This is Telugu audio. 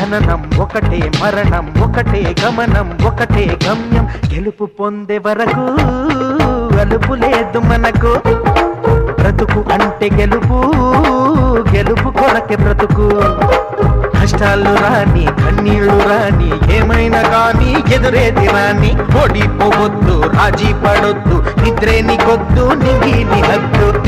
జననం ఒకటే, మరణం ఒకటే, గమనం ఒకటే గమ్యం. గెలుపు పొందే వరకు అలుపు లేదు మనకు. బ్రతుకు అంటే గెలుపు, గెలుపు కొరకే బ్రతుకు. కష్టాలు రాని, కన్నీళ్లు రాని, ఏమైనా కానీ ఎదురేది రాని. ఓడిపోవద్దు, రాజీ పడొద్దు, నిద్రే నీకొద్దు, నింగి నీ హద్దు.